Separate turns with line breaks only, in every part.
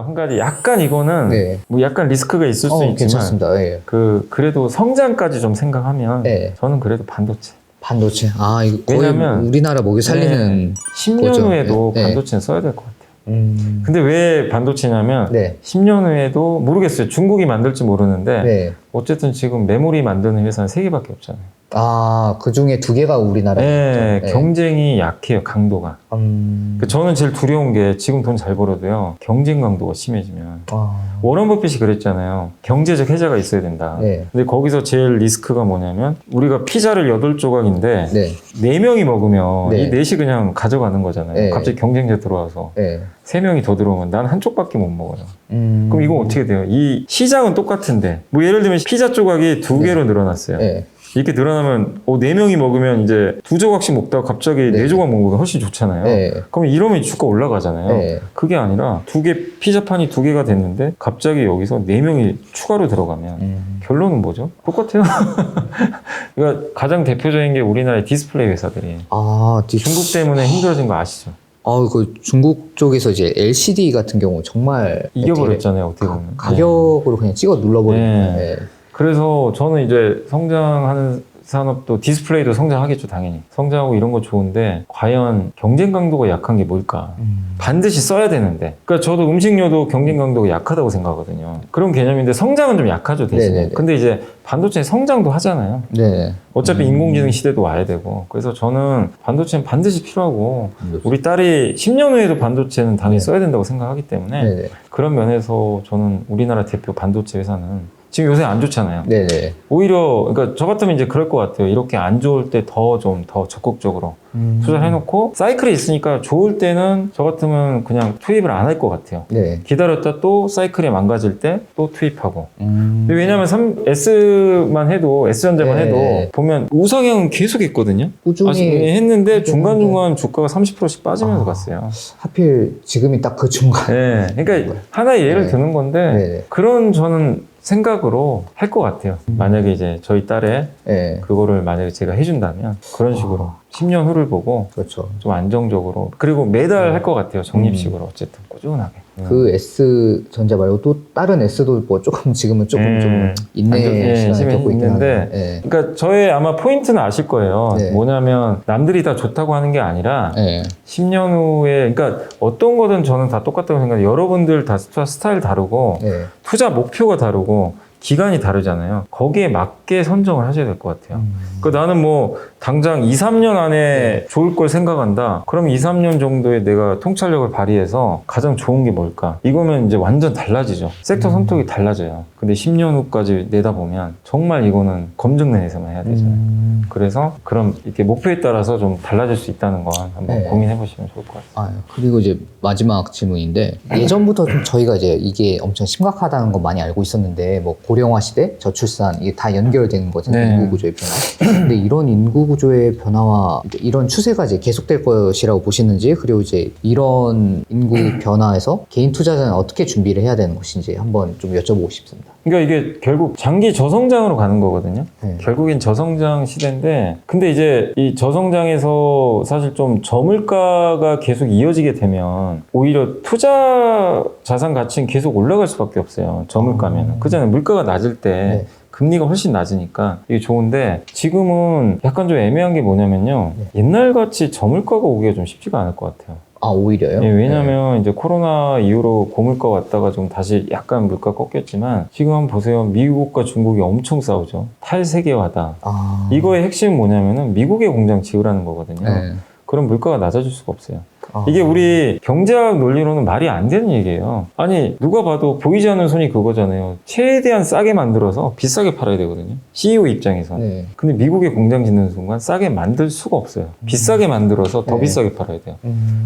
한 가지 약간 이거는
네.
뭐 약간 리스크가 있을 수 있지만
괜찮습니다. 예.
그래도 성장까지 좀 생각하면
네.
저는 그래도 반도체.
반도체. 아, 이거 거의
왜냐면
우리나라 먹여 살리는
10년
거죠.
후에도
네.
반도체는 써야 될 것 같아요.
음.
근데 왜 반도체냐면
네.
10년 후에도 모르겠어요. 중국이 만들지 모르는데
네.
어쨌든 지금 메모리 만드는 회사는 3개밖에 없잖아요.
아, 그 중에 2개가 우리나라에
네,
있죠. 네.
경쟁이 약해요. 강도가. 저는 제일 두려운 게 지금 돈 잘 벌어도요. 경쟁 강도가 심해지면. 워런 버핏이 그랬잖아요. 경제적 해자가 있어야 된다.
네.
근데 거기서 제일 리스크가 뭐냐면 우리가 피자를 8조각인데
네.
4명이 먹으면
네.
이 넷이 그냥 가져가는 거잖아요.
네.
갑자기 경쟁자 들어와서
네.
3명이 더 들어오면 난 한쪽밖에 못 먹어요. 그럼 이거 어떻게 돼요? 이 시장은 똑같은데 뭐 예를 들면 피자 조각이 2개로 늘어났어요.
네.
이렇게 늘어나면 4명이 먹으면 이제 2조각씩 먹다가 갑자기
네.
4조각 먹으면 훨씬 좋잖아요.
네.
그럼 이러면 주가 올라가잖아요.
네.
그게 아니라 피자판이 2개가 됐는데 갑자기 여기서 4명이 추가로 들어가면 결론은 뭐죠? 똑같아요. 그러니까 가장 대표적인 게 우리나라의 디스플레이 회사들이 중국 때문에 힘들어진 거 아시죠?
그 중국 쪽에서 이제 LCD 같은 경우 정말
이겨버렸잖아요. 어떻게 보면.
가격으로 그냥 찍어 눌러버리는.
네. 그래서 저는 이제 성장하는 산업도 디스플레이도 성장하겠죠, 당연히. 성장하고 이런 거 좋은데 과연 경쟁 강도가 약한 게 뭘까? 반드시 써야 되는데. 그러니까 저도 음식료도 경쟁 강도가 약하다고 생각하거든요. 그런 개념인데 성장은 좀 약하죠, 대신에.
네네네.
근데 이제 반도체 성장도 하잖아요.
네.
어차피 인공지능 시대도 와야 되고. 그래서 저는 반도체는 반드시 필요하고 우리 딸이 10년 후에도 반도체는 당연히 써야 된다고 생각하기 때문에
네네.
그런 면에서 저는 우리나라 대표 반도체 회사는 지금 요새 안 좋잖아요.
네네.
오히려 그러니까 저 같으면 이제 그럴 것 같아요. 이렇게 안 좋을 때 더 적극적으로 투자를 해놓고 사이클이 있으니까 좋을 때는 저 같으면 그냥 투입을 안 할 것 같아요.
네.
기다렸다 또 사이클이 망가질 때 또 투입하고. 왜냐하면 S만 해도 S전자만
네.
해도 보면 우상향은 계속 했거든요.
꾸준히
했는데 중간중간 주가가 30%씩 빠지면서 갔어요.
하필 지금이 딱 그 중간.
네, 그러니까 하나의 예를 드는 건데
네네.
그런 저는 생각으로 할 것 같아요. 만약에 이제 저희 딸의
네.
그거를 만약에 제가 해준다면 그런 식으로 10년 후를 보고
그렇죠.
좀 안정적으로 그리고 매달 할 것 같아요. 적립식으로 어쨌든 꾸준하게.
그 S 전자 말고 또 다른 S도 뭐 조금 지금은 조금 좀 인내 시간을 겪고 있긴 한데. 네.
그러니까 저의 아마 포인트는 아실 거예요.
네.
뭐냐면 남들이 다 좋다고 하는 게 아니라
네.
10년 후에 그러니까 어떤 거든 저는 다 똑같다고 생각해요. 여러분들 다 스타일 다르고
네.
투자 목표가 다르고 기간이 다르잖아요. 거기에 맞게 선정을 하셔야 될 것 같아요. 그러니까 나는 뭐 당장 2, 3년 안에 좋을 걸 생각한다. 그럼 2, 3년 정도에 내가 통찰력을 발휘해서 가장 좋은 게 뭘까? 이거면 이제 완전 달라지죠. 섹터 선택이 달라져요. 근데 10년 후까지 내다보면 정말 이거는 검증 내에서만 해야 되잖아요. 그래서 그럼 이렇게 목표에 따라서 좀 달라질 수 있다는 건 한번 고민해 보시면 좋을 것 같아요.
그리고 이제 마지막 질문인데 예전부터 좀 저희가 이제 이게 엄청 심각하다는 거 많이 알고 있었는데 뭐 고령화 시대, 저출산 이게 다 연결되는 거잖아요. 인구 구조의 변화. 근데 이런 인구 구조의 변화와 이런 추세가 이제 계속될 것이라고 보시는지 그리고 이제 이런 인구 변화에서 개인 투자자는 어떻게 준비를 해야 되는 것인지 한번 좀 여쭤보고 싶습니다.
그러니까 이게 결국 장기 저성장으로 가는 거거든요.
네.
결국엔 저성장 시대인데 근데 이제 이 저성장에서 사실 좀 저물가가 계속 이어지게 되면 오히려 투자 자산 가치는 계속 올라갈 수밖에 없어요. 저물가면. 그잖아요. 물가가 낮을 때 금리가 훨씬 낮으니까 이게 좋은데 지금은 약간 좀 애매한 게 뭐냐면요. 옛날같이 저물가가 오기가 좀 쉽지가 않을 것 같아요.
오히려요?
왜냐면 이제 코로나 이후로 고물가 왔다가 좀 다시 약간 물가 꺾였지만 지금 한번 보세요. 미국과 중국이 엄청 싸우죠. 탈세계화다. 이거의 핵심은 뭐냐면은 미국의 공장 지으라는 거거든요. 그럼 물가가 낮아질 수가 없어요. 이게 우리 경제학 논리로는 말이 안 되는 얘기예요. 아니 누가 봐도 보이지 않는 손이 그거잖아요. 최대한 싸게 만들어서 비싸게 팔아야 되거든요. CEO 입장에서는. 근데 미국에 공장 짓는 순간 싸게 만들 수가 없어요. 비싸게 만들어서 더 비싸게 팔아야 돼요.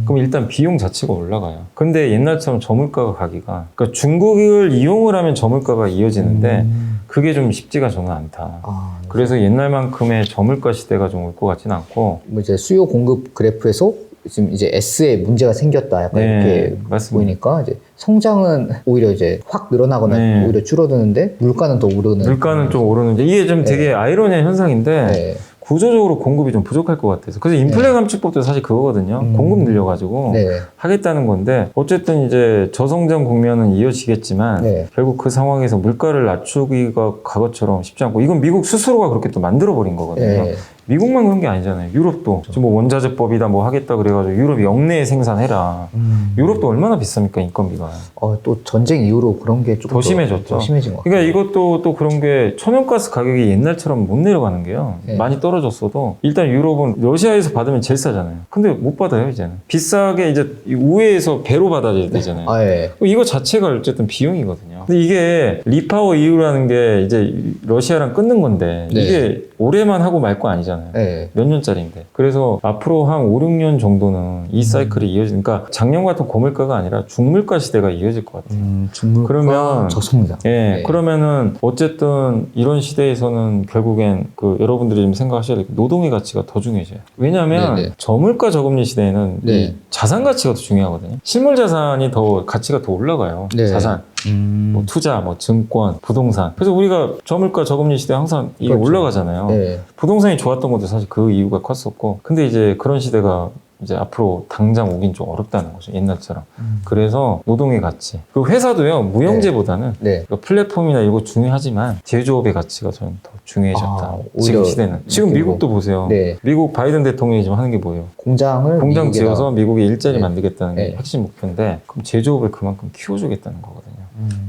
그럼 일단 비용 자체가 올라가요. 근데 옛날처럼 저물가가 가기가 그러니까 중국을 이용을 하면 저물가가 이어지는데 그게 좀 쉽지가 저는 않다. 그래서 옛날만큼의 저물가 시대가 좀 올 것 같지는 않고
뭐 이제 수요 공급 그래프에서 지금 이제 S에 문제가 생겼다 약간 이렇게
맞습니다.
보이니까 이제 성장은 오히려 이제 확 늘어나거나 오히려 줄어드는데 물가는 더 오르는.
물가는 좀 오르는데 이게 좀 되게 아이러니한 현상인데 구조적으로 공급이 좀 부족할 것 같아서. 그래서 인플레 감축법도 사실 그거거든요. 공급 늘려가지고
네.
하겠다는 건데 어쨌든 이제 저성장 국면은 이어지겠지만
네.
결국 그 상황에서 물가를 낮추기가 과거처럼 쉽지 않고 이건 미국 스스로가 그렇게 또 만들어버린 거거든요.
네.
미국만 그런 게 아니잖아요. 유럽도 지금 뭐 원자재법이다 뭐 하겠다 그래가지고 유럽이 역내에 생산해라. 유럽도 얼마나 비쌉니까 인건비가.
또 전쟁 이후로 그런 게 조금
더 심해졌죠.
더 심해진 것 같아요.
그러니까 이것도 또 그런 게 천연가스 가격이 옛날처럼 못 내려가는 게요.
네.
많이 떨어졌어도 일단 유럽은 러시아에서 받으면 제일 싸잖아요. 근데 못 받아요 이제는. 비싸게 이제 우회에서 배로 받아야 되잖아요.
예.
이거 자체가 어쨌든 비용이거든요. 근데 이게 리파워 이후라는 게 이제 러시아랑 끊는 건데
네.
이게 올해만 하고 말 거 아니잖아요.
네.
몇 년짜리인데. 그래서 앞으로 한 5, 6년 정도는 이 사이클이 이어지니까 작년 같은 고물가가 아니라 중물가 시대가 이어질 것 같아요.
중물가
그러면
저속물가.
예,
네.
그러면은 어쨌든 이런 시대에서는 결국엔 그 여러분들이 좀 생각하셔야 될 게 노동의 가치가 더 중요해져요. 왜냐하면
네네.
저물가 저금리 시대에는
네.
이 자산 가치가 더 중요하거든요. 실물 자산이 더 가치가 더 올라가요.
네.
자산. 뭐 투자, 뭐 증권, 부동산. 그래서 우리가 저물가 저금리 시대 항상 이게
그렇죠.
올라가잖아요.
네.
부동산이 좋았던 것도 사실 그 이유가 컸었고. 근데 이제 그런 시대가 이제 앞으로 당장 오긴 좀 어렵다는 거죠. 옛날처럼. 그래서 노동의 가치. 그 회사도요, 무형제보다는
네.
그러니까 플랫폼이나 이거 중요하지만 제조업의 가치가 저는 더 중요해졌다. 지금
오히려
시대는. 지금
느끼고.
미국도 보세요.
네.
미국 바이든 대통령이 지금 하는 게 뭐예요?
공장
공장 지어서 미국에 일자리
네.
만들겠다는 게
네.
핵심 목표인데 그럼 제조업을 그만큼 키워주겠다는 거거든요.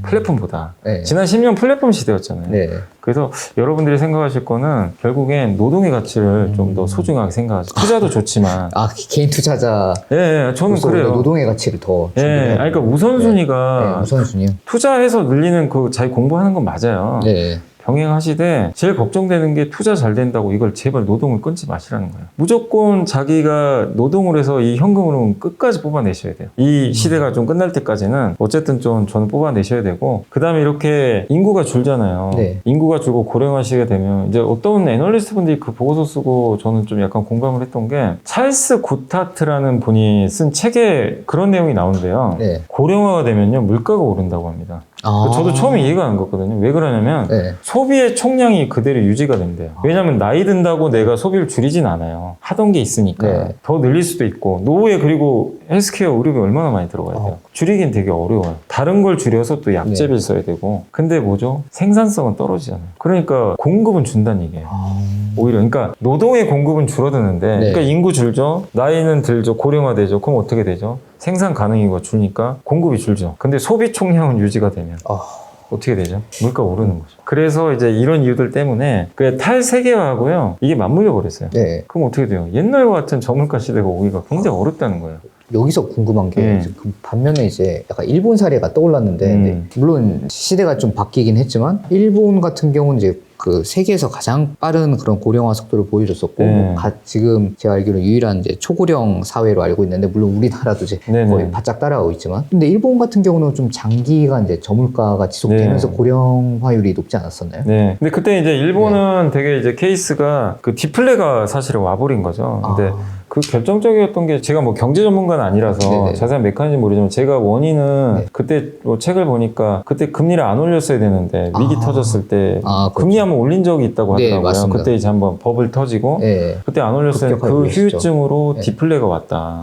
플랫폼보다.
네.
지난 10년 플랫폼 시대였잖아요.
네.
그래서 여러분들이 생각하실 거는 결국엔 노동의 가치를 좀 더 소중하게 생각하죠. 투자도 좋지만.
개인 투자자.
예, 저는 그래요.
노동의 가치를 더.
예, 아니, 그러니까 우선순위가
네, 우선순위요.
투자해서 늘리는 그 자기 공부하는 건 맞아요.
네.
병행하시되 제일 걱정되는 게 투자 잘 된다고 이걸 제발 노동을 끊지 마시라는 거예요. 무조건 자기가 노동을 해서 이 현금으로 끝까지 뽑아내셔야 돼요. 이 시대가 좀 끝날 때까지는 어쨌든 좀 저는 뽑아내셔야 되고 그 다음에 이렇게 인구가 줄잖아요.
네.
인구가 줄고 고령화시게 되면 이제 어떤 애널리스트 분들이 그 보고서 쓰고 저는 좀 약간 공감을 했던 게 찰스 구타트라는 분이 쓴 책에 그런 내용이 나오는데요.
네.
고령화가 되면요 물가가 오른다고 합니다. 저도 처음에 이해가 안 갔거든요. 왜 그러냐면
네.
소비의 총량이 그대로 유지가 된대요. 왜냐하면 나이 든다고 내가 소비를 줄이진 않아요. 하던 게 있으니까
네.
더 늘릴 수도 있고 노후에 그리고 헬스케어 의료비 얼마나 많이 들어가야 돼요. 줄이긴 되게 어려워요. 다른 걸 줄여서 또 약제비를 써야 되고 근데 뭐죠? 생산성은 떨어지잖아요. 그러니까 공급은 준다는 얘기예요. 오히려 그러니까 노동의 공급은 줄어드는데
네.
그러니까 인구 줄죠. 나이는 들죠. 고령화되죠. 그럼 어떻게 되죠? 생산 가능이고 줄니까 공급이 줄죠. 근데 소비 총량은 유지가 되면 어떻게 되죠? 물가 오르는 거죠. 그래서 이제 이런 이유들 때문에 그 탈세계화하고요. 이게 맞물려 버렸어요.
네.
그럼 어떻게 돼요? 옛날과 같은 저물가 시대가 오기가 굉장히 어렵다는 거예요.
여기서 궁금한 게
네.
그 반면에 이제 약간 일본 사례가 떠올랐는데 근데 물론 시대가 좀 바뀌긴 했지만 일본 같은 경우는 이제 그 세계에서 가장 빠른 그런 고령화 속도를 보여줬었고
네.
지금 제가 알기로 유일한 이제 초고령 사회로 알고 있는데 물론 우리나라도 이제
네네.
거의 바짝 따라가고 있지만 근데 일본 같은 경우는 좀 장기간 이제 저물가가 지속되면서
네.
고령화율이 높지 않았었나요?
네. 근데 그때 이제 일본은 되게 이제 케이스가 그 디플레가 사실은 와버린 거죠. 근데 그 결정적이었던 게 제가 뭐 경제 전문가는 아니라서
네네.
자세한 메커니즘 모르지만 제가 원인은
네.
그때 뭐 책을 보니까 그때 금리를 안 올렸어야 되는데 위기 터졌을 때
그렇죠.
금리 한번 올린 적이 있다고
네,
하더라고요.
맞습니다.
그때 이제 한번 버블 터지고
네.
그때 안 올렸을 때
급격하게
그
올렸죠.
후유증으로
네.
디플레가 왔다.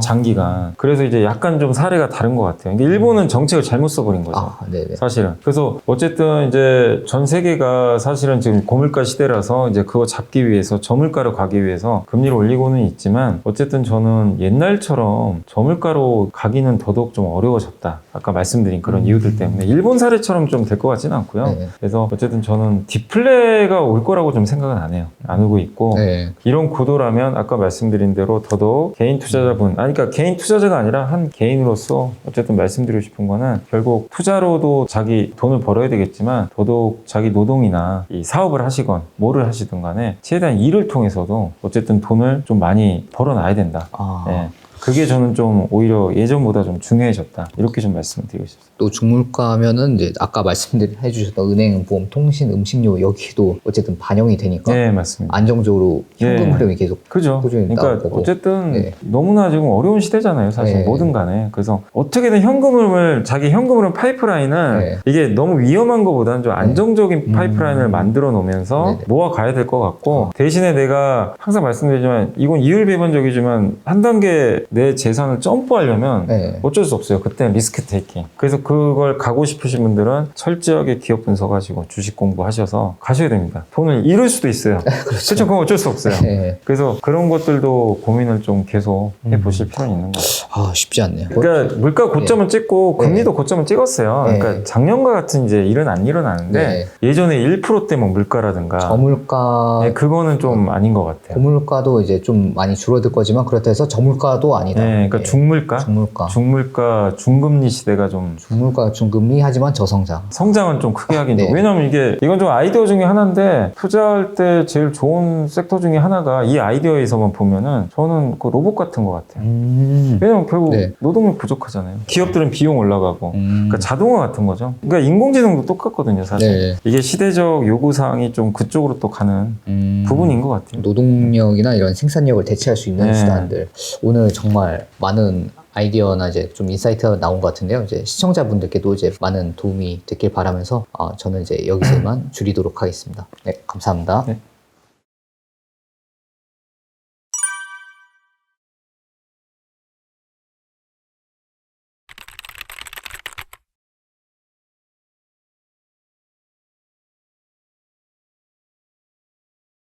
장기간. 그래서 이제 약간 좀 사례가 다른 것 같아요. 그러니까 일본은 정책을 잘못 써버린 거죠.
네네.
사실은. 그래서 어쨌든 이제 전 세계가 사실은 지금 고물가 시대라서 이제 그거 잡기 위해서 저물가로 가기 위해서 금리를 올리고는 있지만 어쨌든 저는 옛날처럼 저물가로 가기는 더더욱 좀 어려워졌다. 아까 말씀드린 그런 이유들 때문에 일본 사례처럼 좀 될 것 같지는 않고요.
네.
그래서 어쨌든 저는 디플레가 올 거라고 좀 생각은 안 해요. 안 오고 있고
네.
이런 구도라면 아까 말씀드린 대로 더더욱 개인 투자자분, 그러니까 개인 투자자가 아니라 한 개인으로서 어쨌든 말씀드리고 싶은 거는 결국 투자로도 자기 돈을 벌어야 되겠지만 더더욱 자기 노동이나 이 사업을 하시건 뭐를 하시든 간에 최대한 일을 통해서도 어쨌든 돈을 좀 많이 벌어놔야 된다. 네. 그게 저는 좀 오히려 예전보다 좀 중요해졌다. 이렇게 좀 말씀을 드리고 싶습니다.
또 중물가면은 이제 아까 말씀해주셨던 은행, 보험, 통신, 음식료 여기도 어쨌든 반영이 되니까
네, 맞습니다.
안정적으로 현금
네.
흐름이 계속
그죠.
꾸준히
그러니까
나올 거고.
어쨌든
네.
너무나 지금 어려운 시대잖아요. 사실
네.
뭐든 간에. 그래서 어떻게든 자기 현금 흐름 파이프라인을
네.
이게 너무 위험한 것보다는 좀 안정적인 파이프라인을 만들어 놓으면서
네네.
모아 가야 될 것 같고 대신에 내가 항상 말씀드리지만 이건 이율배반적이지만 한 단계 내 재산을 점프하려면
네.
어쩔 수 없어요. 그때는 리스크 테이킹. 그래서 그걸 가고 싶으신 분들은 철저하게 기업 분석하시고 주식 공부하셔서 가셔야 됩니다. 돈을 잃을 수도 있어요. 그렇죠. 그건 어쩔 수 없어요.
네.
그래서 그런 것들도 고민을 좀 계속 해보실 필요는 있는 것 같아요.
아, 쉽지 않네요.
그러니까 물가 고점을 찍고 금리도
네.
고점을 찍었어요.
네.
그러니까 작년과 같은 이제 일은 안 일어나는데 예전에 1%대 뭐 물가라든가
저물가,
네, 그거는 좀 아닌 것 같아요.
고물가도 이제 좀 많이 줄어들 거지만 그렇다 해서 저물가도 아니다.
네, 그러니까
네.
중물가,
중물가,
중금리 시대가 좀
중물가, 중금리 하지만 저성장.
성장은 좀 크게 하긴
네.
왜냐면 이건 좀 아이디어 중에 하나인데 투자할 때 제일 좋은 섹터 중에 하나가 이 아이디어에서만 보면은 저는 그 로봇 같은 것 같아요. 왜냐면 결국
네.
노동력 부족하잖아요. 기업들은 비용 올라가고 그러니까 자동화 같은 거죠. 그러니까 인공지능도 똑같거든요, 사실.
네.
이게 시대적 요구사항이 좀 그쪽으로 또 가는 부분인 것 같아요.
노동력이나 이런 생산력을 대체할 수 있는
네.
수단들. 오늘 정말 많은 아이디어나 이제 좀 인사이트가 나온 것 같은데요. 이제 시청자분들께도 이제 많은 도움이 됐길 바라면서 저는 이제 여기서만 줄이도록 하겠습니다. 네, 감사합니다.
네.